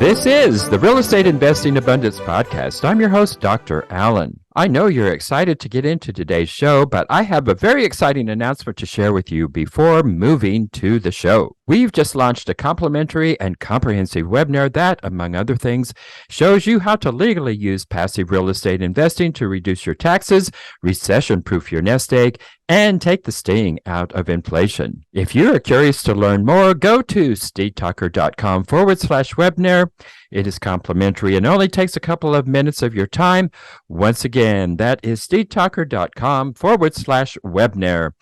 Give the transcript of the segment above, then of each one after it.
This is the Real Estate Investing Abundance Podcast. I'm your host, Dr. Allen. I know you're excited to get into today's show, but I have a very exciting announcement to share with you before moving to the show. We've just launched a complimentary and comprehensive webinar that, among other things, shows you how to legally use passive real estate investing to reduce your taxes, recession-proof your nest egg, and take the sting out of inflation. If you are curious to learn more, go to stevetalker.com/webinar. It is complimentary and only takes a couple of minutes of your time. Once again, that is stevetalker.com/webinar.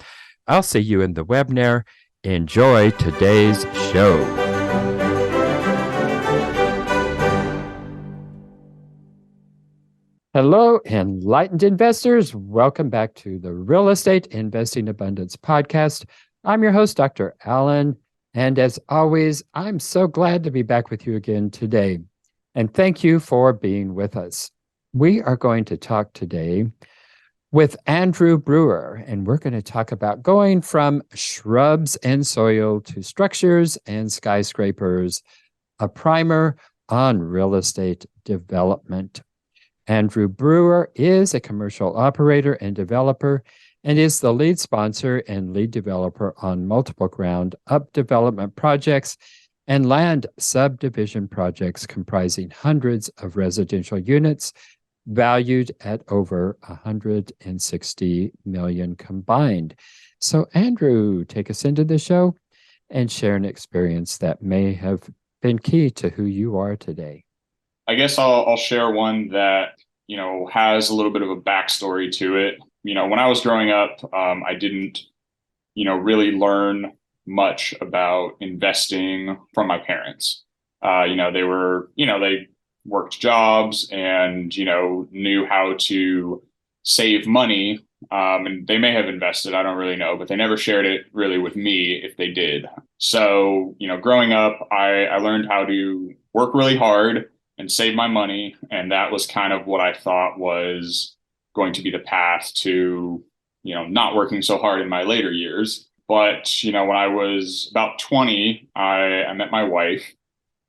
I'll see you in the webinar. Enjoy today's show. Hello, enlightened investors. Welcome back to the Real Estate Investing Abundance Podcast. I'm your host, Dr. Allen. And as always, I'm so glad to be back with you again today. And thank you for being with us. We are going to talk today with Andrew Brewer, and we're going to talk about going from shrubs and soil to structures and skyscrapers, a primer on real estate development. Andrew Brewer is a commercial operator and developer and is the lead sponsor and lead developer on multiple ground-up development projects and land subdivision projects comprising hundreds of residential units valued at over $160 million combined. So Andrew, take us into the show and share an experience that may have been key to who you are today. I guess I'll share one that, has a little bit of a backstory to it. When I was growing up, I didn't, really learn much about investing from my parents. They were, they worked jobs and, knew how to save money. And they may have invested, I don't really know, but they never shared it really with me if they did. So, growing up, I learned how to work really hard and save my money. And that was kind of what I thought was going to be the path to, not working so hard in my later years. But, when I was about 20, I met my wife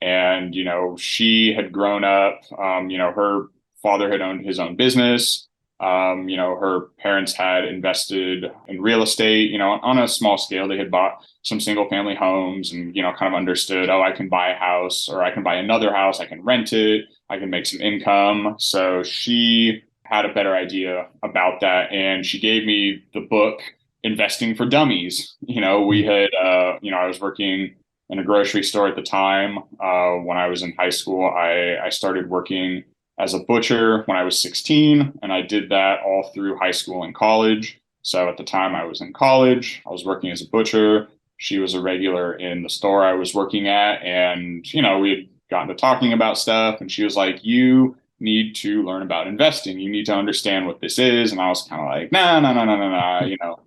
and, she had grown up, her father had owned his own business. Her parents had invested in real estate, on a small scale. They had bought some single family homes and, kind of understood, I can buy a house or I can buy another house. I can rent it. I can make some income. So she had a better idea about that. And she gave me the book, Investing for Dummies. We had, I was working in a grocery store at the time. When I was in high school, I started working as a butcher when I was 16, and I did that all through high school and college. So at the time I was in college, I was working as a butcher. She was a regular in the store I was working at. And, we had gotten to talking about stuff. And she was like, you need to learn about investing. You need to understand what this is. And I was kind of like, no.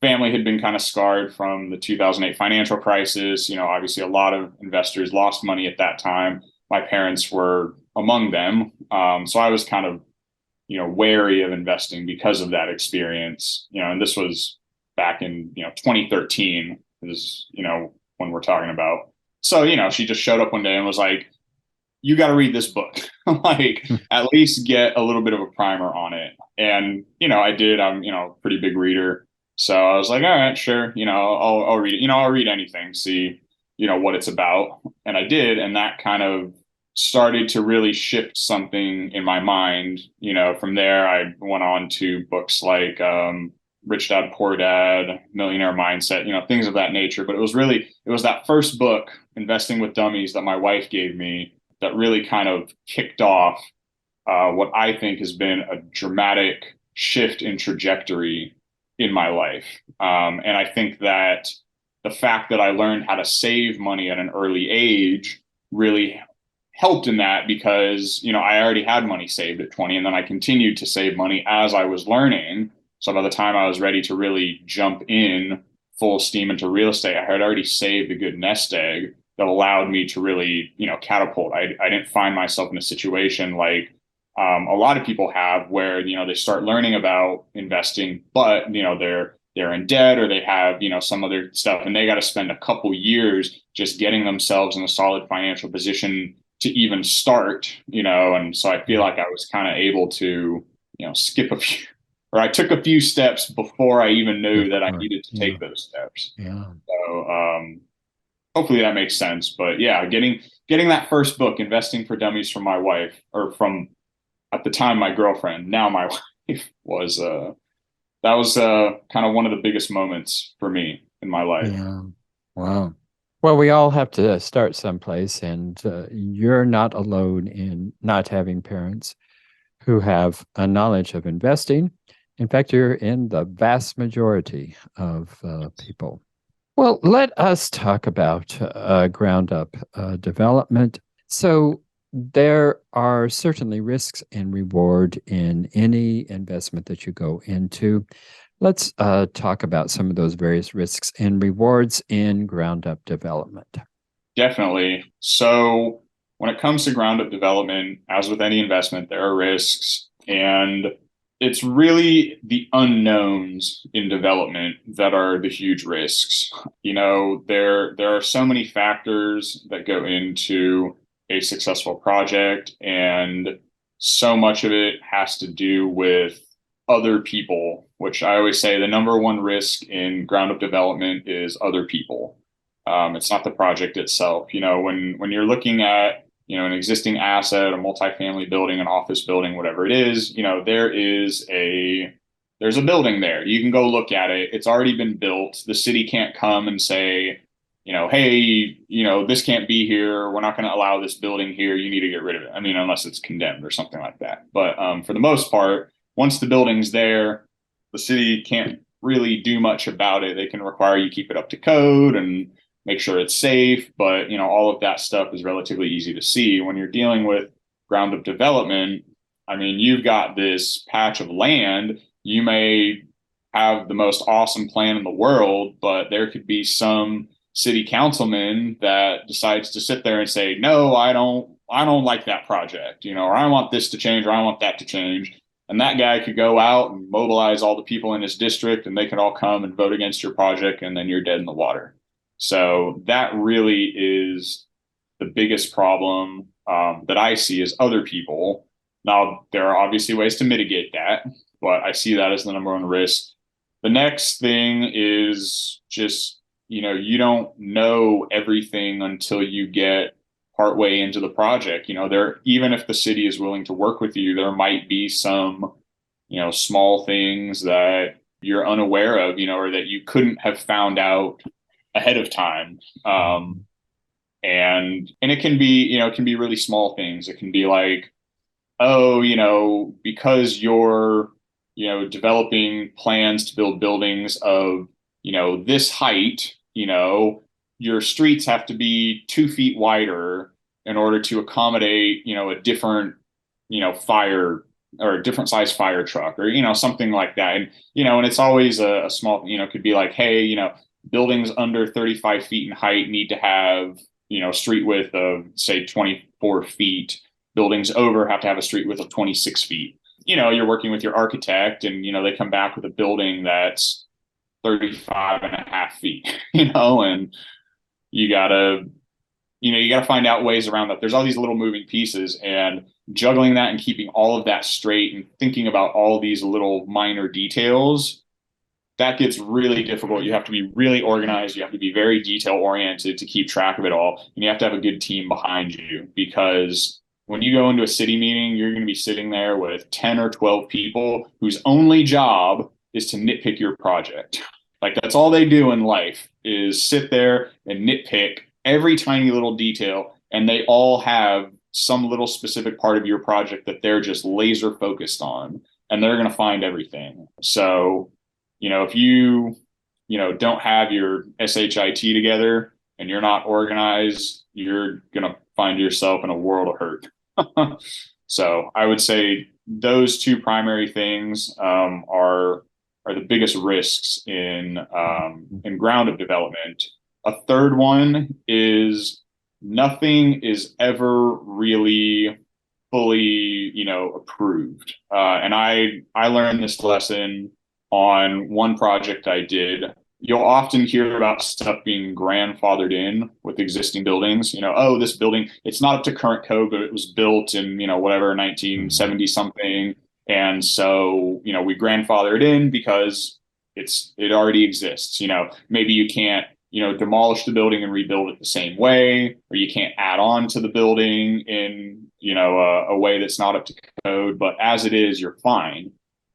Family had been kind of scarred from the 2008 financial crisis. Obviously a lot of investors lost money at that time. My parents were among them. So I was kind of, wary of investing because of that experience, and this was back in, 2013 is, when we're talking about. So, she just showed up one day and was like, you got to read this book, like at least get a little bit of a primer on it. And, I did, I'm, pretty big reader. So I was like, all right, sure. I'll read it. I'll read anything, see, what it's about. And I did. And that kind of started to really shift something in my mind. From there, I went on to books like Rich Dad, Poor Dad, Millionaire Mindset, things of that nature. But it was that first book, Investing with Dummies, that my wife gave me that really kind of kicked off what I think has been a dramatic shift in trajectory in my life. And I think that the fact that I learned how to save money at an early age really helped in that because, I already had money saved at 20 and then I continued to save money as I was learning. So by the time I was ready to really jump in full steam into real estate, I had already saved a good nest egg that allowed me to really, catapult. I didn't find myself in a situation like a lot of people have where, they start learning about investing, but, they're in debt or they have, some other stuff and they got to spend a couple years just getting themselves in a solid financial position to even start, and so I feel like I was kind of able to, skip a few, or I took a few steps before I even knew that I needed to take those steps. Yeah. So hopefully that makes sense. But yeah, getting that first book, Investing for Dummies, from my wife, or from, at the time, my girlfriend, now my wife, was that was kind of one of the biggest moments for me in my life. Yeah. Wow. Well, we all have to start someplace, and you're not alone in not having parents who have a knowledge of investing. In fact, you're in the vast majority of people. Well, let us talk about ground up development. So, there are certainly risks and reward in any investment that you go into. Let's talk about some of those various risks and rewards in ground up development. Definitely. So when it comes to ground up development, as with any investment, there are risks, and it's really the unknowns in development that are the huge risks. There are so many factors that go into a successful project, and so much of it has to do with other people, which I always say the number one risk in ground up development is other people. It's not the project itself. When you're looking at, an existing asset, a multifamily building, an office building, whatever it is, there's a building there. You can go look at it. It's already been built. The city can't come and say, hey, this can't be here. We're not going to allow this building here. You need to get rid of it. I mean, unless it's condemned or something like that. But for the most part, once the building's there, the city can't really do much about it. They can require you keep it up to code and make sure it's safe. But, all of that stuff is relatively easy to see. When you're dealing with ground up development, I mean, you've got this patch of land. You may have the most awesome plan in the world, but there could be some city councilman that decides to sit there and say, no, I don't like that project, or I want this to change, or I want that to change. And that guy could go out and mobilize all the people in his district, and they could all come and vote against your project, and then you're dead in the water. So that really is the biggest problem that I see, is other people. Now, there are obviously ways to mitigate that, but I see that as the number one risk. The next thing is just, you don't know everything until you get partway into the project. Even if the city is willing to work with you, there might be some, small things that you're unaware of, or that you couldn't have found out ahead of time. And it can be, it can be really small things. It can be like, oh, because you're, developing plans to build buildings of, this height, your streets have to be 2 feet wider in order to accommodate, a different, fire, or a different size fire truck, or, something like that. And it's always a small, could be like, hey, buildings under 35 feet in height need to have, street width of, say, 24 feet. Buildings over have to have a street width of 26 feet. You're working with your architect, and, they come back with a building that's 35 and a half feet, and you gotta, find out ways around that. There's all these little moving pieces, and juggling that and keeping all of that straight and thinking about all these little minor details, that gets really difficult. You have to be really organized. You have to be very detail oriented to keep track of it all. And you have to have a good team behind you, because when you go into a city meeting, you're going to be sitting there with 10 or 12 people whose only job is to nitpick your project. Like, that's all they do in life, is sit there and nitpick every tiny little detail. And they all have some little specific part of your project that they're just laser focused on, and they're going to find everything. So, if you, don't have your SHIT together and you're not organized, you're going to find yourself in a world of hurt. So I would say those two primary things are the biggest risks in ground up development. A third one is nothing is ever really fully, approved. And I learned this lesson on one project I did you'll often hear about stuff being grandfathered in with existing buildings. Oh, this building, it's not up to current code, but it was built in, whatever, 1970 something. And so, we grandfather it in because it already exists. Maybe you can't, demolish the building and rebuild it the same way, or you can't add on to the building in, a way that's not up to code, but as it is, you're fine.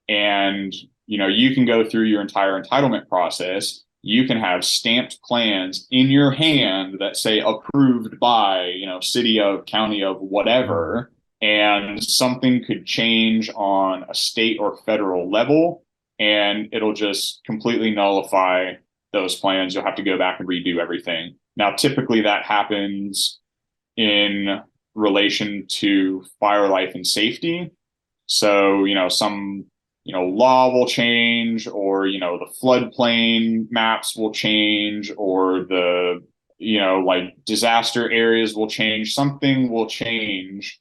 And you can go through your entire entitlement process. You can have stamped plans in your hand that say approved by, city of, county of, whatever, and something could change on a state or federal level, and it'll just completely nullify those plans. You'll have to go back and redo everything. Now, typically that happens in relation to fire, life, and safety. So, some law will change, or, the floodplain maps will change, or the, like disaster areas will change. Something will change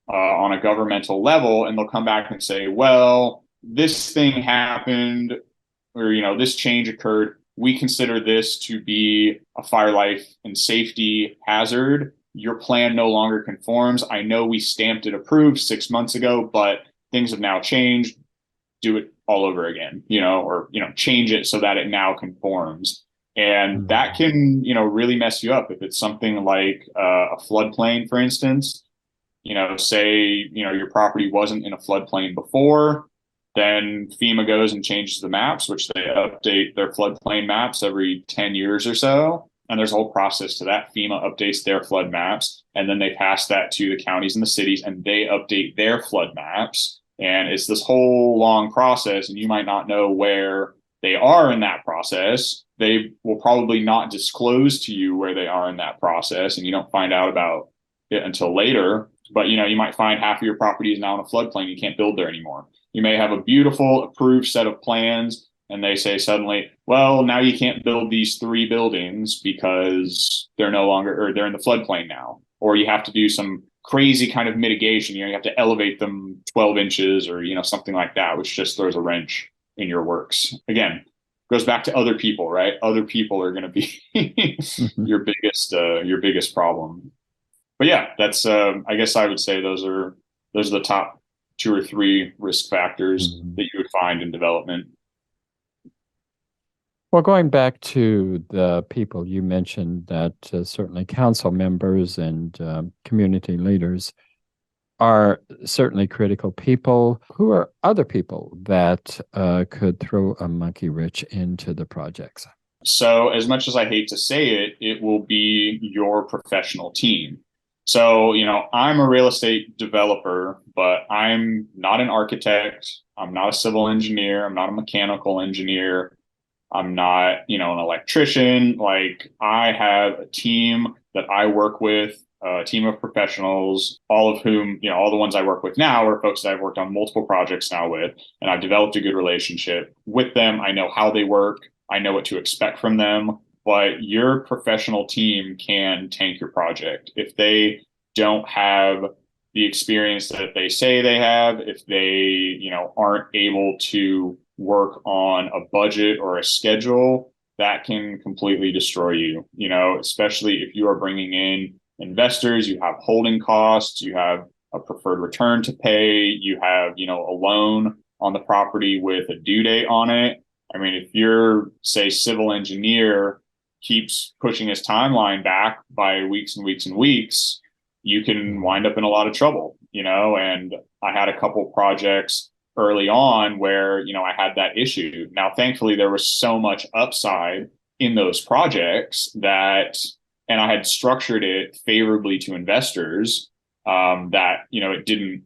on a governmental level, and they'll come back and say, well, this thing happened, or, this change occurred. We consider this to be a fire, life, and safety hazard. Your plan no longer conforms. I know we stamped it approved 6 months ago, but things have now changed. Do it all over again, or, change it so that it now conforms. And that can, really mess you up. If it's something like a floodplain, for instance, say, your property wasn't in a floodplain before, then FEMA goes and changes the maps, which they update their floodplain maps every 10 years or so. And there's a whole process to that. FEMA updates their flood maps, and then they pass that to the counties and the cities, and they update their flood maps. And it's this whole long process, and you might not know where they are in that process. They will probably not disclose to you where they are in that process, and you don't find out about it until later. But, you might find half of your property is now in a floodplain. You can't build there anymore. You may have a beautiful approved set of plans, and they say suddenly, well, now you can't build these 3 buildings because they're no longer, or they're in the floodplain now. Or you have to do some crazy kind of mitigation. You have to elevate them 12 inches or, something like that, which just throws a wrench in your works. Again, goes back to other people, right? Other people are going to be your biggest problem. But yeah, that's, I guess I would say those are the top 2 or 3 risk factors that you would find in development. Well, going back to the people you mentioned, that certainly council members and community leaders are certainly critical people. Who are other people that could throw a monkey wrench into the projects? So as much as I hate to say it, it will be your professional team. So, I'm a real estate developer, but I'm not an architect. I'm not a civil engineer. I'm not a mechanical engineer. I'm not, an electrician. Like, I have a team that I work with, a team of professionals, all of whom, all the ones I work with now are folks that I've worked on multiple projects now with, and I've developed a good relationship with them. I know how they work. I know what to expect from them. But your professional team can tank your project if they don't have the experience that they say they have, if they, aren't able to work on a budget or a schedule. That can completely destroy you, especially if you are bringing in investors. You have holding costs, you have a preferred return to pay, you have, a loan on the property with a due date on it. I mean, if your, say, civil engineer keeps pushing his timeline back by weeks and weeks and weeks, you can wind up in a lot of trouble, and I had a couple projects early on where, I had that issue. Now, thankfully, there was so much upside in those projects that, and I had structured it favorably to investors, that, it didn't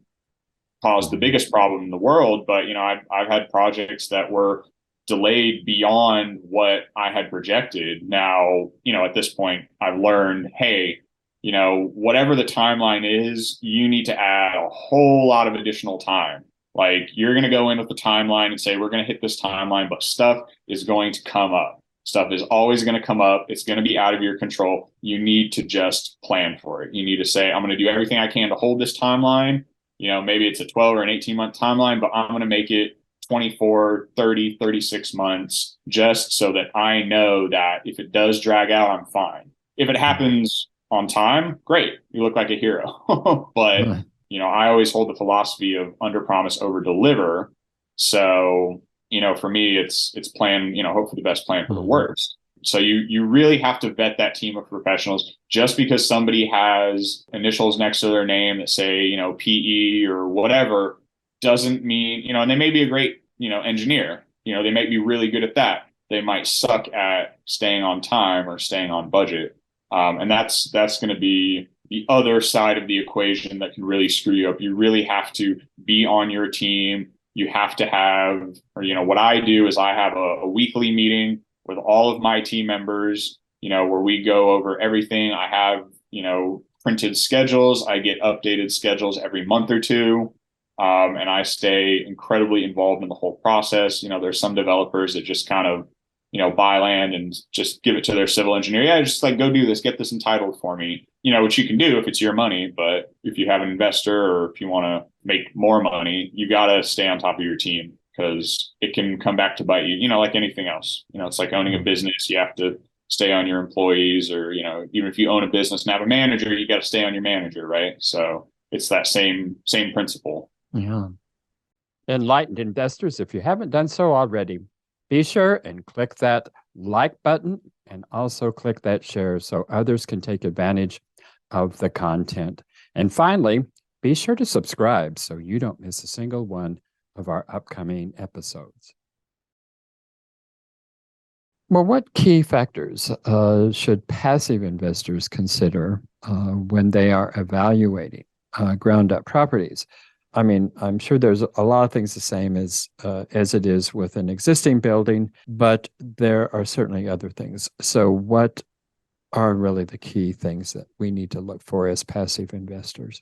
cause the biggest problem in the world. But, I've had projects that were delayed beyond what I had projected. Now, at this point, I've learned, hey, whatever the timeline is, you need to add a whole lot of additional time. Like, you're going to go in with the timeline and say, we're going to hit this timeline, but stuff is going to come up. Stuff is always going to come up. It's going to be out of your control. You need to just plan for it. You need to say, I'm going to do everything I can to hold this timeline. Maybe it's a 12 or an 18-month timeline, but I'm going to make it 24, 30, 36 months, just so that I know that if it does drag out, I'm fine. If it happens on time, great. You look like a hero. But, I always hold the philosophy of under promise, over deliver. So, for me, it's plan, hope for the best, plan for the worst. So you really have to vet that team of professionals. Just because somebody has initials next to their name that say, PE or whatever, doesn't mean, and they may be a great, engineer, they might be really good at that. They might suck at staying on time or staying on budget. And that's going to be the other side of the equation that can really screw you up. You really have to be on your team. You have to have, or, what I do is I have a weekly meeting with all of my team members, where we go over everything. I have, printed schedules. I get updated schedules every month or two. And I stay incredibly involved in the whole process. There's some developers that just kind of, buy land and just give it to their civil engineer. Yeah, just like, go do this, get this entitled for me, which you can do if it's your money. But if you have an investor or if you want to make more money, you got to stay on top of your team, because it can come back to bite you, like anything else. It's like owning a business. You have to stay on your employees, or, even if you own a business and have a manager, you got to stay on your manager, right? So it's that same principle. Yeah. Enlightened investors, if you haven't done so already, be sure and click that like button and also click that share so others can take advantage of the content. And finally, be sure to subscribe so you don't miss a single one of our upcoming episodes. Well, what key factors should passive investors consider when they are evaluating ground-up properties? I mean, I'm sure there's a lot of things the same as it is with an existing building, but there are certainly other things. So what are really the key things that we need to look for as passive investors?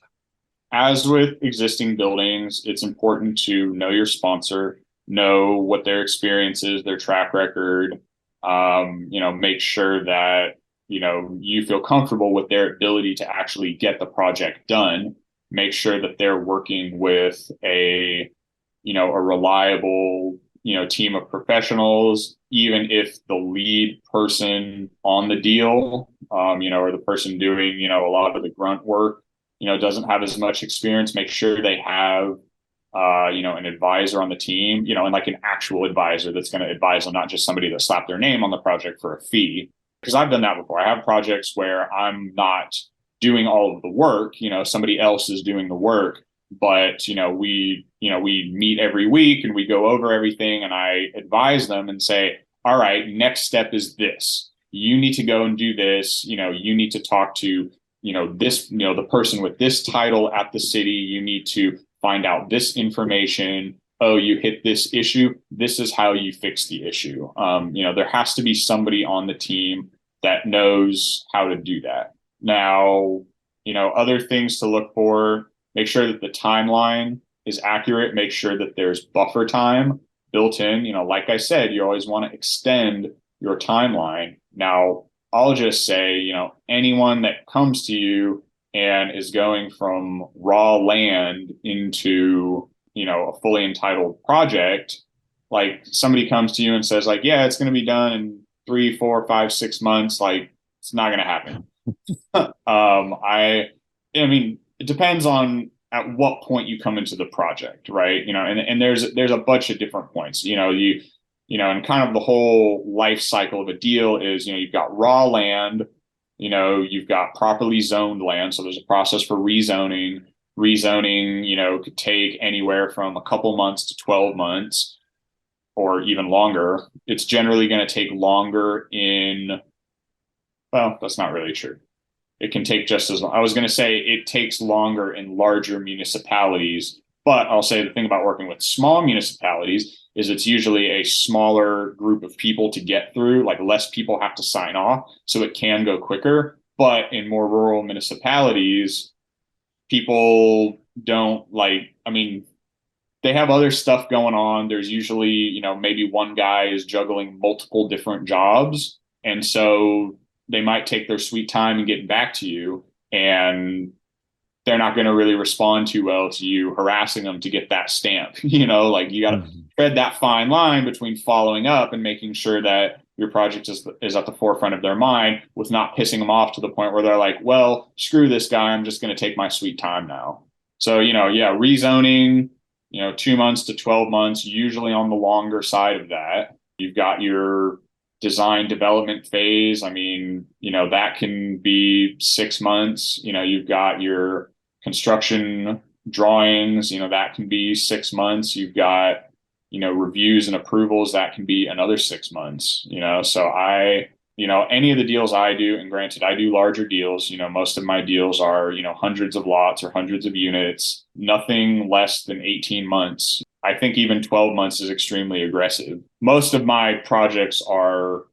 As with existing buildings, it's important to know your sponsor, know what their experience is, their track record, make sure that, you feel comfortable with their ability to actually get the project done. Make sure that they're working with a reliable, team of professionals, even if the lead person on the deal, or the person doing, a lot of the grunt work, doesn't have as much experience. Make sure they have, an advisor on the team, and like an actual advisor that's going to advise them, not just somebody that slapped their name on the project for a fee. Because I've done that before. I have projects where I'm not doing all of the work, somebody else is doing the work, but, we meet every week and we go over everything, and I advise them and say, all right, next step is this. You need to go and do this. You need to talk to, this, the person with this title at the city. You need to find out this information. Oh, you hit this issue. This is how you fix the issue. There has to be somebody on the team that knows how to do that. Now, other things to look for: make sure that the timeline is accurate. Make sure that there's buffer time built in. Like I said, you always want to extend your timeline. Now, I'll just say, anyone that comes to you and is going from raw land into, a fully entitled project, like somebody comes to you and says like, yeah, it's going to be done in 3, 4, 5, 6 months. Like, it's not going to happen. I mean, it depends on at what point you come into the project, right? And there's a bunch of different points. And kind of the whole life cycle of a deal is, you've got raw land, you've got properly zoned land. So there's a process for rezoning. Rezoning, could take anywhere from a couple months to 12 months or even longer. It's generally going to take longer well, that's not really true. It can take just as long. I was going to say it takes longer in larger municipalities, but I'll say the thing about working with small municipalities is it's usually a smaller group of people to get through, like less people have to sign off, so it can go quicker. But in more rural municipalities, people don't they have other stuff going on. There's usually, maybe one guy is juggling multiple different jobs. And so they might take their sweet time in getting back to you. And they're not going to really respond too well to you harassing them to get that stamp. Like you got to tread that fine line between following up and making sure that your project is at the forefront of their mind with not pissing them off to the point where they're like, well, screw this guy, I'm just going to take my sweet time now. So, rezoning, 2 months to 12 months, usually on the longer side of that. You've got your design development phase. I mean, that can be 6 months. You've got your construction drawings, that can be 6 months. You've got, reviews and approvals, that can be another 6 months. So any of the deals I do, and granted, I do larger deals, most of my deals are, hundreds of lots or hundreds of units, nothing less than 18 months. I think even 12 months is extremely aggressive. Most of my projects are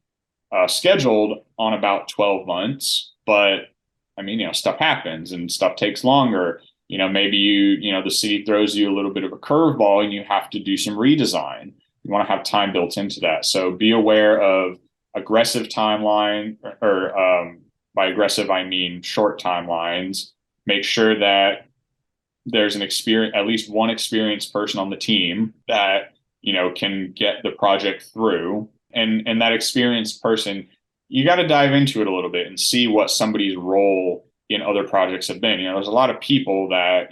scheduled on about 12 months, but I mean, stuff happens and stuff takes longer. Maybe the city throws you a little bit of a curveball and you have to do some redesign. You want to have time built into that. So be aware of aggressive timeline, or by aggressive, I mean short timelines. Make sure that there's at least one experienced person on the team that, can get the project through. And that experienced person, you got to dive into it a little bit and see what somebody's role in other projects have been. There's a lot of people that,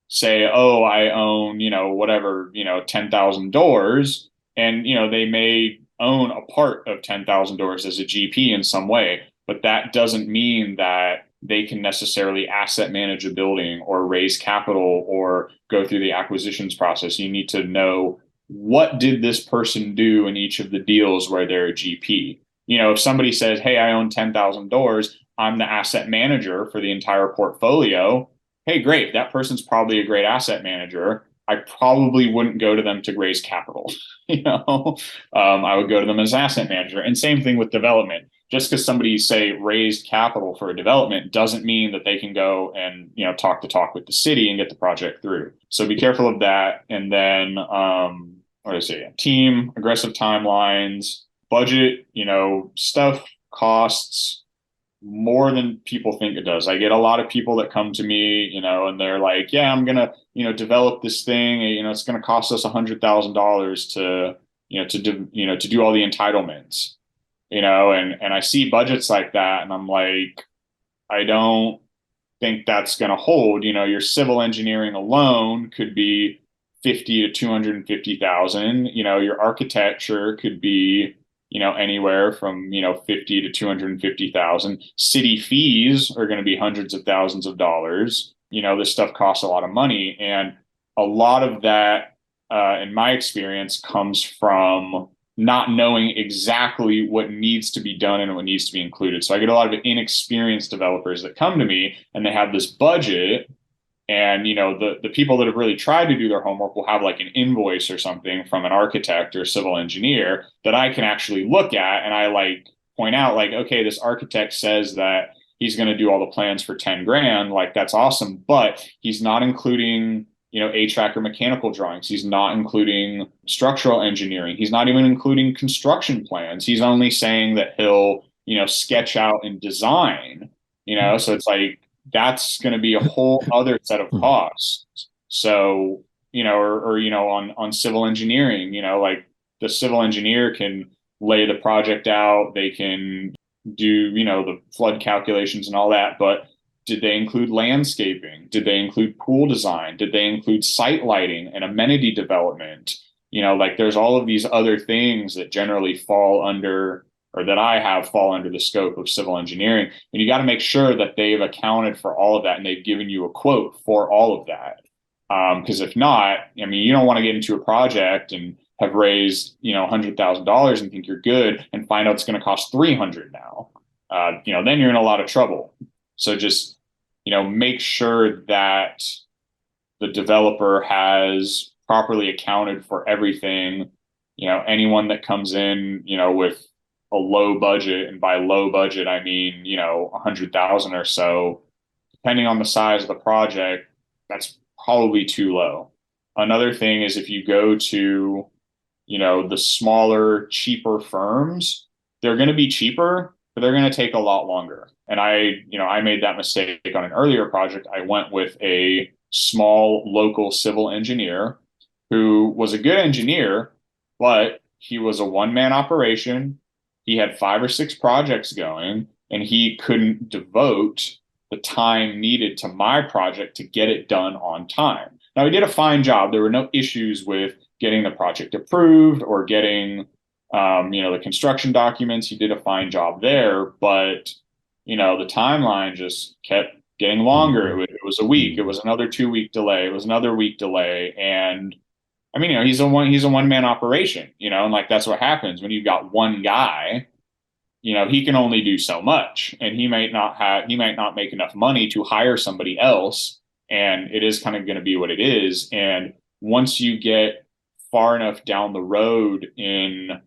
say, oh, I own, whatever, 10,000 doors. And, they may own a part of 10,000 doors as a GP in some way, but that doesn't mean that they can necessarily asset manage a building or raise capital or go through the acquisitions process. You need to know, what did this person do in each of the deals where they're a GP? If somebody says, hey, I own 10,000 doors, I'm the asset manager for the entire portfolio. Hey, great. That person's probably a great asset manager. I probably wouldn't go to them to raise capital. I would go to them as asset manager. And same thing with development. Just because somebody, say, raised capital for a development doesn't mean that they can go and, talk the talk with the city and get the project through. So be careful of that. And then, team, aggressive timelines, budget, stuff costs more than people think it does. I get a lot of people that come to me, and they're like, yeah, I'm going to, develop this thing. It's going to cost us $100,000 to do all the entitlements, and I see budgets like that. And I'm like, I don't think that's going to hold. Your civil engineering alone could be 50 to 250,000. Your architecture could be, anywhere from, 50 to 250,000. City fees are going to be hundreds of thousands of dollars. This stuff costs a lot of money. And a lot of that, in my experience, comes from not knowing exactly what needs to be done and what needs to be included. So I get a lot of inexperienced developers that come to me and they have this budget. And, the people that have really tried to do their homework will have like an invoice or something from an architect or civil engineer that I can actually look at. And I point out okay, this architect says that he's going to do all the plans for 10 grand. That's awesome. But he's not including, HVAC or mechanical drawings. He's not including structural engineering. He's not even including construction plans. He's only saying that he'll, sketch out and design, so it's that's going to be a whole other set of costs. So, on civil engineering, the civil engineer can lay the project out. They can do, the flood calculations and all that. But did they include landscaping? Did they include pool design? Did they include site lighting and amenity development? There's all of these other things that generally fall under, or that I have fall under the scope of civil engineering. And you got to make sure that they've accounted for all of that and they've given you a quote for all of that. Because if not, I mean, you don't want to get into a project and have raised, $100,000 and think you're good and find out it's going to cost 300 now. Then you're in a lot of trouble. So just, make sure that the developer has properly accounted for everything. Anyone that comes in, with a low budget, and by low budget, I mean, 100,000 or so, depending on the size of the project, that's probably too low. Another thing is if you go to, the smaller, cheaper firms, they're going to be cheaper, but they're going to take a lot longer. And I made that mistake on an earlier project. I went with a small local civil engineer who was a good engineer, but he was a one-man operation. He had 5 or 6 projects going, and he couldn't devote the time needed to my project to get it done on time. Now, he did a fine job. There were no issues with getting the project approved or getting, the construction documents. He did a fine job there, but, the timeline just kept getting longer. It was a week. It was another 2 week delay. It was another week delay. And I mean, he's a one man operation, and like that's what happens when you've got one guy. He can only do so much, and he might not make enough money to hire somebody else, and it is kind of going to be what it is. And once you get far enough down the road in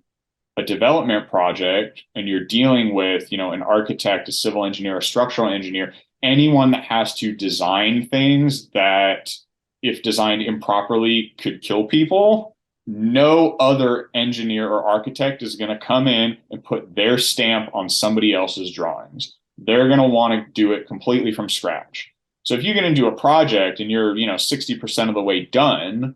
a development project and you're dealing with, an architect, a civil engineer, a structural engineer, anyone that has to design things that, if designed improperly, could kill people, no other engineer or architect is going to come in and put their stamp on somebody else's drawings. They're going to want to do it completely from scratch. So if you get into a project and you're, 60% of the way done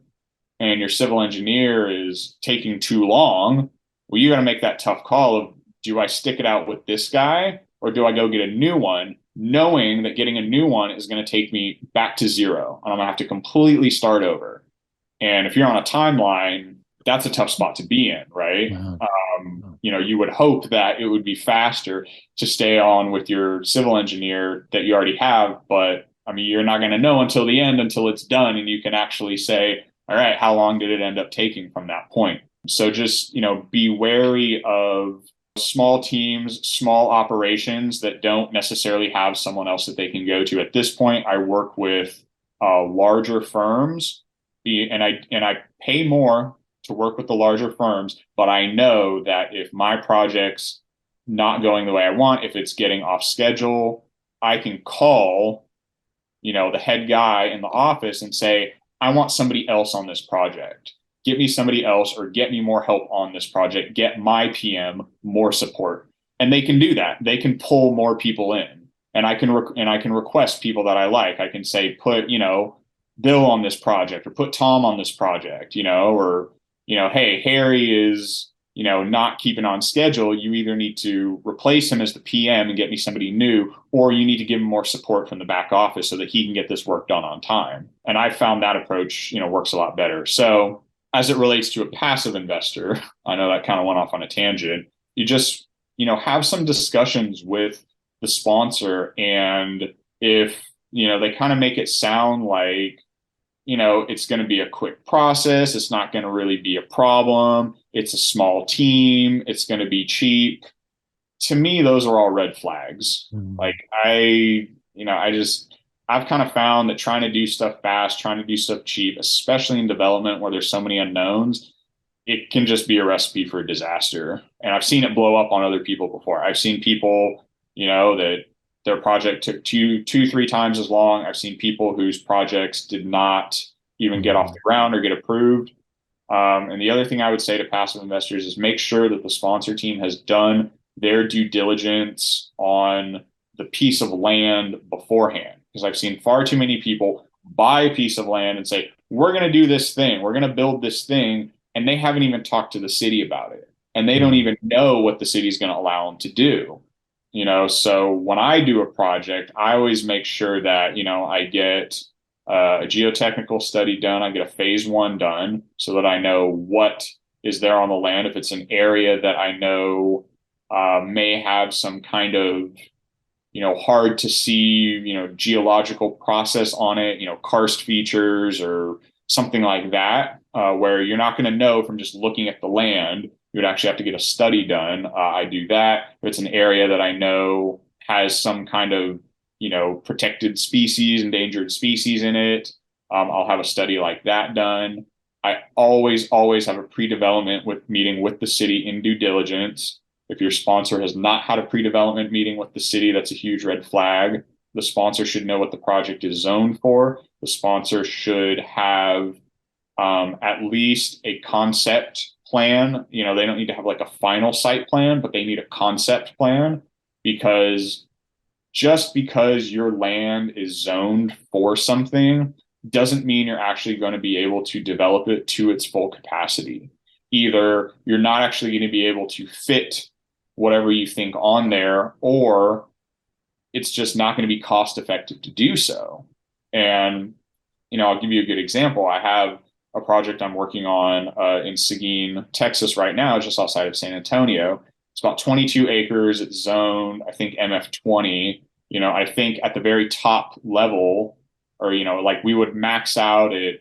and your civil engineer is taking too long, well, you got to make that tough call of, do I stick it out with this guy or do I go get a new one, knowing that getting a new one is going to take me back to zero and I'm going to have to completely start over. And if you're on a timeline, that's a tough spot to be in, right? Wow. You would hope that it would be faster to stay on with your civil engineer that you already have. But I mean, you're not going to know until the end, until it's done. And you can actually say, all right, how long did it end up taking from that point? So just, be wary of small teams, small operations that don't necessarily have someone else that they can go to. At this point, I work with larger firms, and I pay more to work with the larger firms, but I know that if my project's not going the way I want, if it's getting off schedule, I can call, the head guy in the office and say, I want somebody else on this project. Get me somebody else or get me more help on this project. Get my PM more support. And they can do that. They can pull more people in. And I can request people that I like. I can say, put, Bill on this project or put Tom on this project, or, hey, Harry is, not keeping on schedule. You either need to replace him as the PM and get me somebody new, or you need to give him more support from the back office so that he can get this work done on time. And I found that approach, works a lot better. So as it relates to a passive investor, I know that kind of went off on a tangent. You just, have some discussions with the sponsor. And if, they kind of make it sound like, it's going to be a quick process. It's not going to really be a problem. It's a small team. It's going to be cheap. To me, those are all red flags. Like I've kind of found that trying to do stuff fast, trying to do stuff cheap, especially in development where there's so many unknowns, it can just be a recipe for a disaster. And I've seen it blow up on other people before. I've seen people, that their project took 3 times as long. I've seen people whose projects did not even get off the ground or get approved. And the other thing I would say to passive investors is make sure that the sponsor team has done their due diligence on the piece of land beforehand. Because I've seen far too many people buy a piece of land and say, we're going to do this thing, we're going to build this thing, and they haven't even talked to the city about it. And they don't even know what the city's going to allow them to do. So when I do a project, I always make sure that, I get a geotechnical study done. I get a phase 1 done so that I know what is there on the land. If it's an area that I know may have some kind of, hard to see, geological process on it, karst features or something like that, where you're not going to know from just looking at the land. You would actually have to get a study done. I do that. If it's an area that I know has some kind of, protected species, endangered species in it, I'll have a study like that done. I always have a pre-development meeting with the city in due diligence. If your sponsor has not had a pre-development meeting with the city, that's a huge red flag. The sponsor should know what the project is zoned for. The sponsor should have at least a concept plan. They don't need to have like a final site plan, but they need a concept plan because just because your land is zoned for something doesn't mean you're actually going to be able to develop it to its full capacity. Either you're not actually going to be able to fit whatever you think on there, or it's just not going to be cost effective to do so. And, I'll give you a good example. I have a project I'm working on in Seguin, Texas right now, just outside of San Antonio. It's about 22 acres. It's zoned, I think, MF20. I think at the very top level, or, like we would max out at,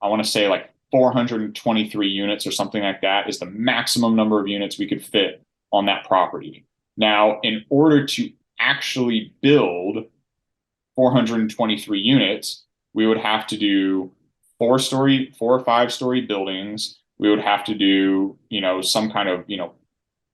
I want to say like 423 units or something like that is the maximum number of units we could fit on that property. Now, in order to actually build 423 units, we would have to do 4 or 5 story buildings. We would have to do, some kind of,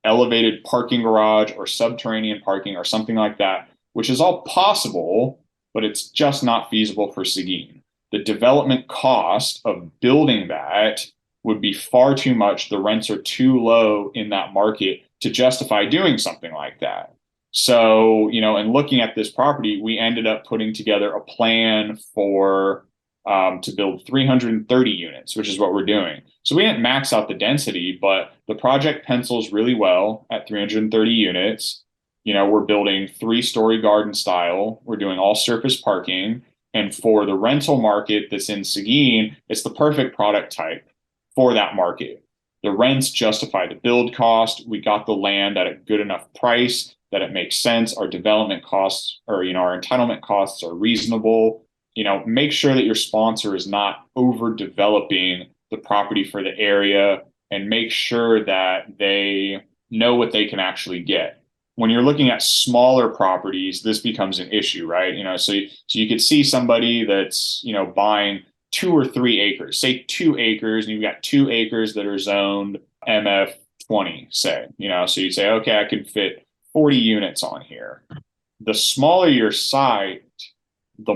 elevated parking garage or subterranean parking or something like that, which is all possible, but it's just not feasible for Seguin. The development cost of building that would be far too much. The rents are too low in that market to justify doing something like that. So, in looking at this property, we ended up putting together a plan for to build 330 units, which is what we're doing. So we didn't max out the density, but the project pencils really well at 330 units. We're building 3-story garden style. We're doing all surface parking. And for the rental market that's in Seguin, it's the perfect product type for that market. The rents justify the build cost. We got the land at a good enough price that it makes sense. Our development costs or, our entitlement costs are reasonable. Make sure that your sponsor is not overdeveloping the property for the area, and make sure that they know what they can actually get. When you're looking at smaller properties, this becomes an issue, right? So you could see somebody that's, buying 2 or 3 acres, say 2 acres, and you've got 2 acres that are zoned MF20, say, so you say, okay, I can fit 40 units on here. The smaller your site, the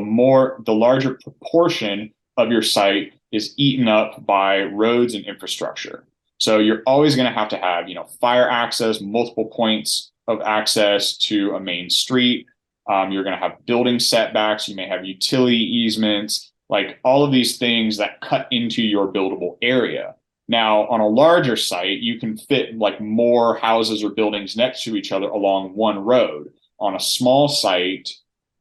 larger proportion of your site is eaten up by roads and infrastructure. So you're always going to have, fire access, multiple points of access to a main street. You're going to have building setbacks. You may have utility easements, like all of these things that cut into your buildable area. Now, on a larger site, you can fit like more houses or buildings next to each other along one road. On a small site,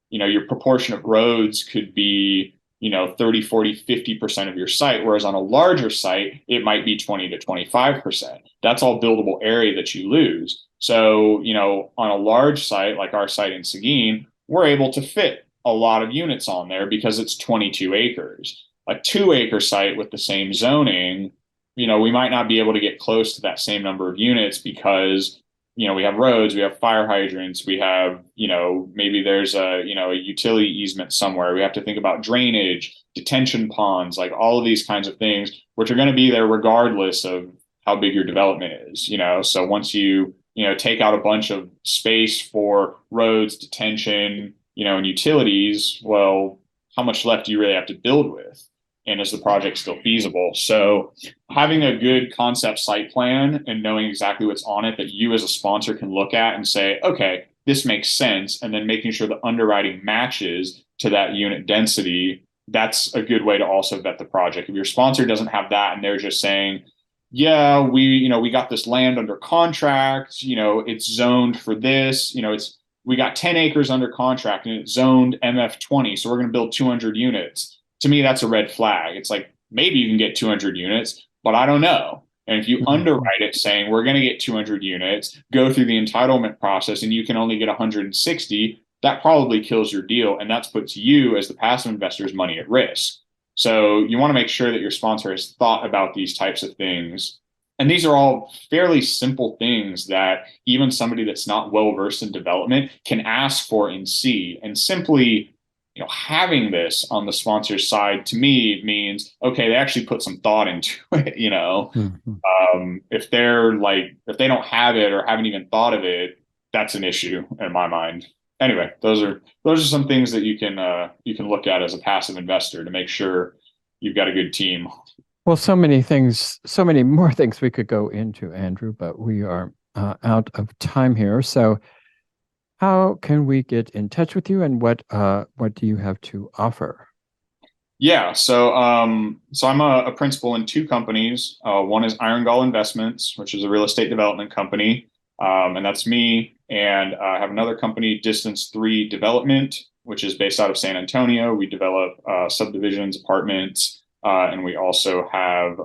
your proportion of roads could be, 30, 40, 50% of your site. Whereas on a larger site, it might be 20 to 25%. That's all buildable area that you lose. So, on a large site like our site in Seguin, we're able to fit a lot of units on there because it's 22 acres. A 2-acre site with the same zoning, we might not be able to get close to that same number of units because we have roads, we have fire hydrants, we have, maybe there's a utility easement somewhere. We have to think about drainage, detention ponds, like all of these kinds of things, which are going to be there regardless of how big your development is, So once you, take out a bunch of space for roads, detention, and utilities, well, how much left do you really have to build with? And is the project still feasible? So having a good concept site plan and knowing exactly what's on it that you as a sponsor can look at and say, okay, this makes sense. And then making sure the underwriting matches to that unit density, that's a good way to also vet the project. If your sponsor doesn't have that and they're just saying, yeah, we got this land under contract, it's zoned for this, we got 10 acres under contract and it's zoned MF20. So we're going to build 200 units. To me, that's a red flag. It's like, maybe you can get 200 units, but I don't know. And if you underwrite it saying we're going to get 200 units, go through the entitlement process, and you can only get 160, that probably kills your deal. And that puts you as the passive investor's money at risk. So you want to make sure that your sponsor has thought about these types of things. And these are all fairly simple things that even somebody that's not well-versed in development can ask for and see. And simply having this on the sponsor's side to me means, okay, they actually put some thought into it, If they don't have it or haven't even thought of it, that's an issue in my mind. Anyway, those are some things that you can look at as a passive investor to make sure you've got a good team. Well, so many more things we could go into, Andrew, but we are out of time here. So How can we get in touch with you, and what do you have to offer? Yeah, so I'm a principal in two companies. One is Iron Gall Investments, which is a real estate development company, and that's me. And I have another company, Distance 3 Development, which is based out of San Antonio. We develop subdivisions, apartments, and we also have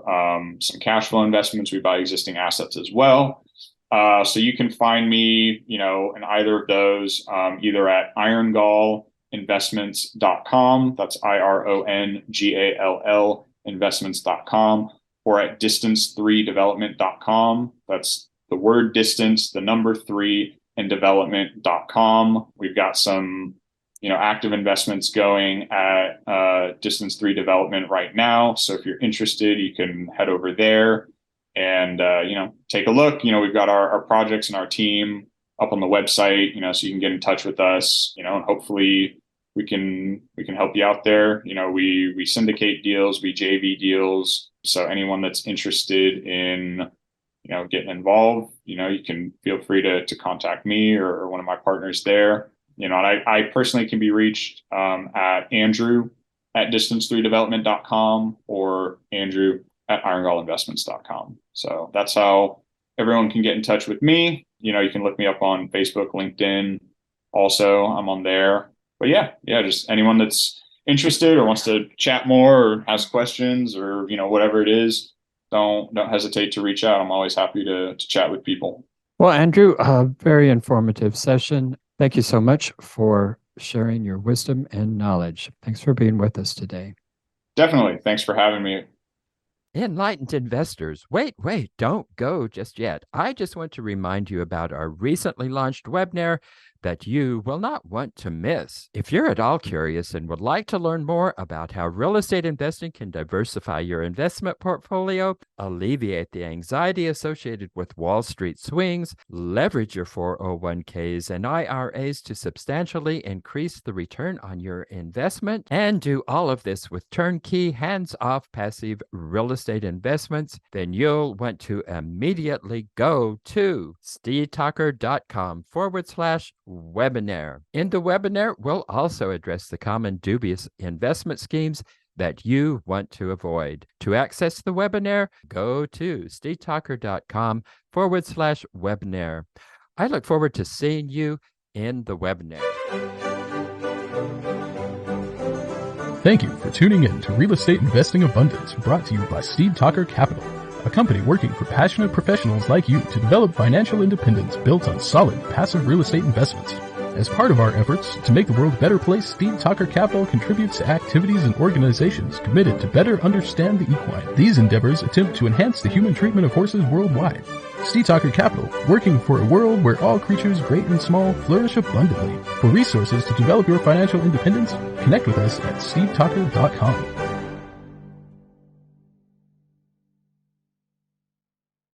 some cash flow investments. We buy existing assets as well. So you can find me, in either of those, either at irongall.investments.com. That's IRONGALL investments.com, or at distance3development.com. That's the word distance, the number 3, and development.com. We've got some, active investments going at Distance 3 Development right now. So if you're interested, you can head over there and take a look. We've got our projects and our team up on the website, so you can get in touch with us, and hopefully we can help you out there. We syndicate deals, we JV deals. So anyone that's interested in getting involved, you can feel free to contact me or one of my partners there. And I personally can be reached at Andrew at distance3development.com or Andrew at irongallinvestments.com. So that's how everyone can get in touch with me. You can look me up on Facebook, LinkedIn. Also, I'm on there. But yeah, just anyone that's interested or wants to chat more or ask questions or, whatever it is, don't hesitate to reach out. I'm always happy to chat with people. Well, Andrew, a very informative session. Thank you so much for sharing your wisdom and knowledge. Thanks for being with us today. Definitely. Thanks for having me. Enlightened investors, wait, don't go just yet. I just want to remind you about our recently launched webinar that you will not want to miss. If you're at all curious and would like to learn more about how real estate investing can diversify your investment portfolio, alleviate the anxiety associated with Wall Street swings, leverage your 401ks and IRAs to substantially increase the return on your investment, and do all of this with turnkey, hands-off, passive real estate investments, then you'll want to immediately go to stevetalker.com/webinar. In the webinar, we'll also address the common dubious investment schemes that you want to avoid. To access the webinar, go to stevetalker.com/webinar. I look forward to seeing you in the webinar. Thank you for tuning in to Real Estate Investing Abundance, brought to you by Steve Talker Capital, a company working for passionate professionals like you to develop financial independence built on solid, passive real estate investments. As part of our efforts to make the world a better place, Steve Talker Capital contributes to activities and organizations committed to better understand the equine. These endeavors attempt to enhance the human treatment of horses worldwide. Steve Talker Capital, working for a world where all creatures, great and small, flourish abundantly. For resources to develop your financial independence, connect with us at stevetalker.com.